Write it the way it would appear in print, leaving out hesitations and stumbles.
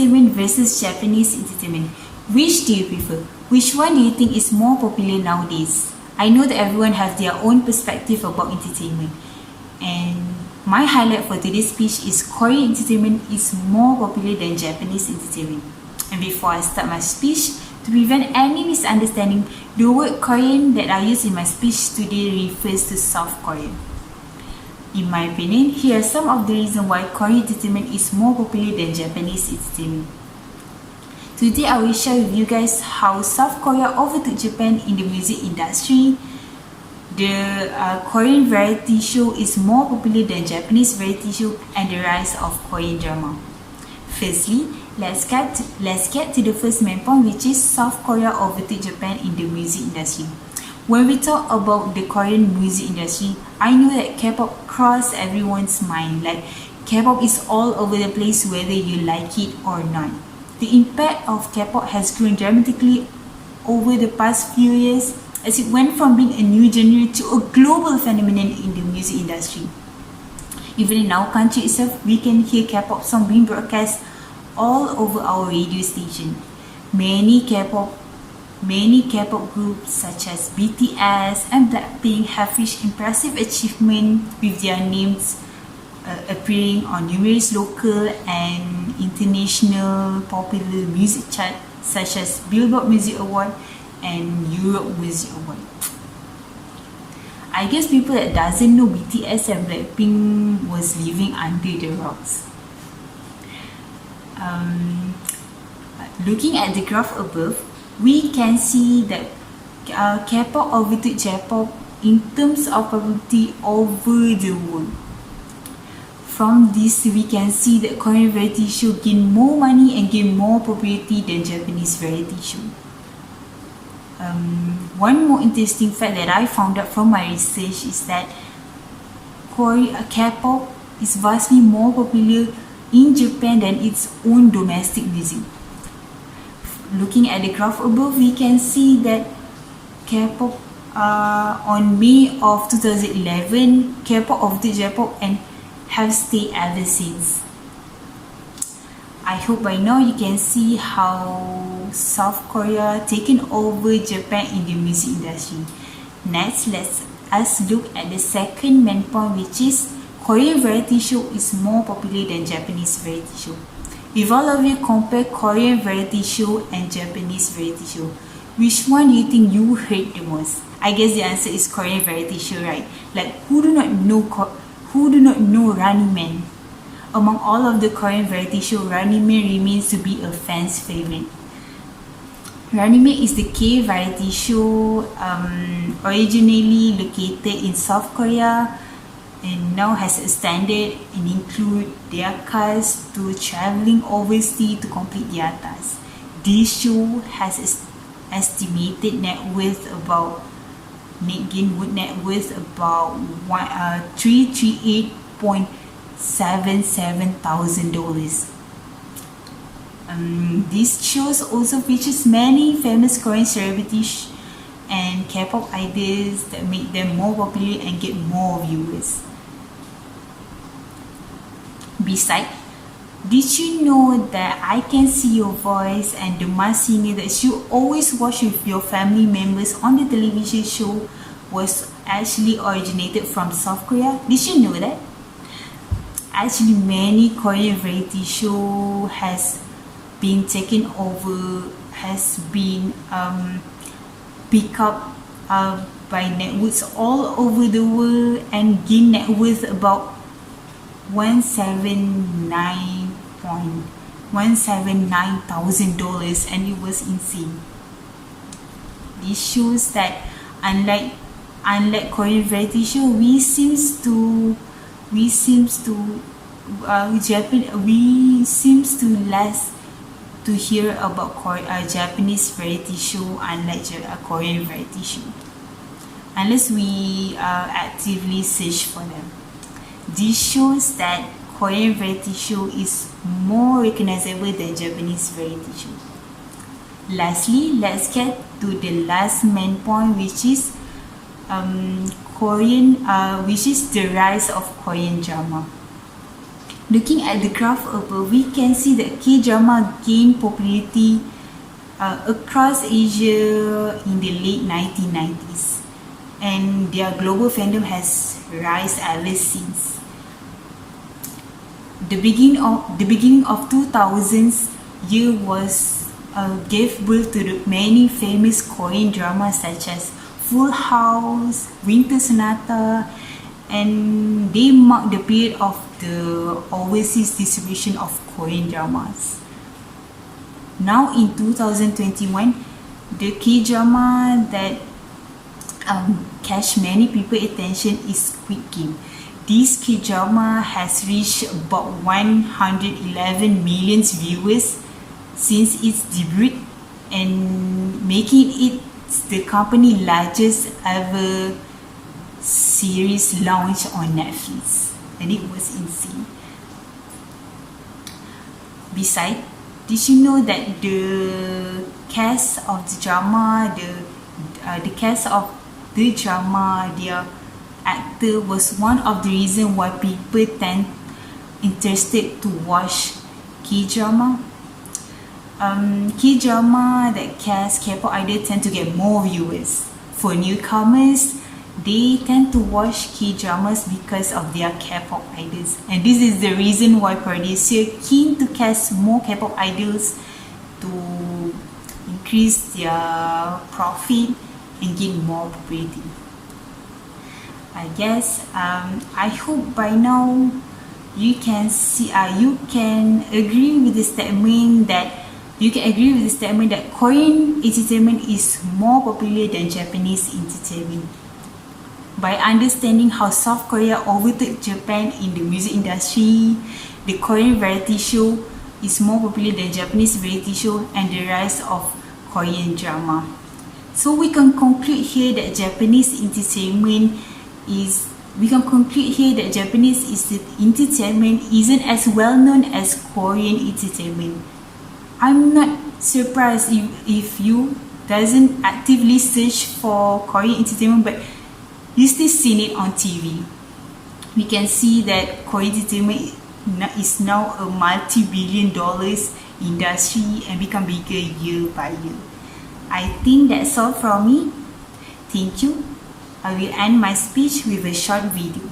entertainment versus Japanese entertainment. Which do you prefer? Which one do you think is more popular nowadays? I know that everyone has their own perspective about entertainment, and my highlight for today's speech is Korean entertainment is more popular than Japanese entertainment. And before I start my speech, to prevent any misunderstanding, the word Korean that I use in my speech today refers to South Korea. In my opinion, here are some of the reasons why Korean entertainment is more popular than Japanese entertainment. Today I will share with you guys how South Korea overtook Japan in the music industry. The Korean variety show is more popular than Japanese variety show, and the rise of Korean drama. Firstly, let's get to the first main point, which is South Korea overtook Japan in the music industry. When we talk about the Korean music industry, I know that K-pop crossed everyone's mind. Like, K-pop is all over the place whether you like it or not. The impact of K-pop has grown dramatically over the past few years as it went from being a new genre to a global phenomenon in the music industry. Even in our country itself, we can hear K-pop songs being broadcast all over our radio station. Many K-pop groups such as BTS and Blackpink have reached impressive achievement with their names appearing on numerous local and international popular music charts such as Billboard Music Award and Europe Music Award. I guess people that doesn't know BTS and Blackpink was living under the rocks. Looking at the graph above, we can see that K-pop overtook J-pop in terms of popularity over the world. From this, we can see that Korean variety show gain more money and gain more popularity than Japanese variety show. One more interesting fact that I found out from my research is that K-pop is vastly more popular in Japan than its own domestic music. Looking at the graph above, we can see that K-pop on May of 2011, K-pop overtook J-pop and have stayed ever since. I hope by now you can see how South Korea taken over Japan in the music industry. Next, let's look at the second main point, which is Korean variety show is more popular than Japanese variety show. If all of you compare Korean variety show and Japanese variety show, which one do you think you hate the most? I guess the answer is Korean variety show, right? Like, who do not know Running Man? Among all of the Korean variety show, Running Man remains to be a fan's favorite. Running Man is the K variety show originally located in South Korea and now has extended and include their cast to traveling overseas to complete their tasks. This show has estimated net worth about $338.77,000. This show also features many famous Korean celebrities and K-pop idols that make them more popular and get more viewers. Besides, did you know that I Can See Your Voice and The Masked Singer that you always watch with your family members on the television show was actually originated from South Korea? Did you know that? Actually, many Korean variety show has been taken over, has been picked up by networks all over the world and gained net worth about $179,000, and it was insane. This shows that unlike Korean variety show, we seems to less to hear about Japanese variety show unlike Korean variety show, unless we actively search for them. This shows that Korean variety show is more recognizable than Japanese variety show. Lastly, let's get to the last main point, which is which is the rise of Korean drama. Looking at the graph above, we can see that K-drama gained popularity across Asia in the late 1990s, and their global fandom has risen ever since. The beginning of 2000s year was gave birth to the many famous Korean dramas such as Full House, Winter Sonata, and they mark the period of the overseas distribution of Korean dramas. Now in 2021, the K-drama that catch many people's attention is Squid Game. This K-drama has reached about 111 million viewers since its debut, and making it the company's largest ever series launch on Netflix, and it was insane. Besides, did you know that the cast of the drama, their actor was one of the reasons why people tend interested to watch K-drama. K-drama that cast K-pop idol tend to get more viewers. For newcomers, they tend to watch K-dramas because of their K-pop idols, and this is the reason why producers keen to cast more K-pop idols to increase their profit and gain more popularity. I guess I hope by now you can see you can agree with the statement that Korean entertainment is more popular than Japanese entertainment. By understanding how South Korea overtook Japan in the music industry, the Korean variety show is more popular than Japanese variety show, and the rise of Korean drama. So we can conclude here that Japanese entertainment isn't as well known as Korean entertainment. I'm not surprised if you doesn't actively search for Korean entertainment, but you still seen it on TV. We can see that Korean entertainment is now a multi-billion dollars industry and become bigger year by year. I think that's all from me. Thank you. I will end my speech with a short video.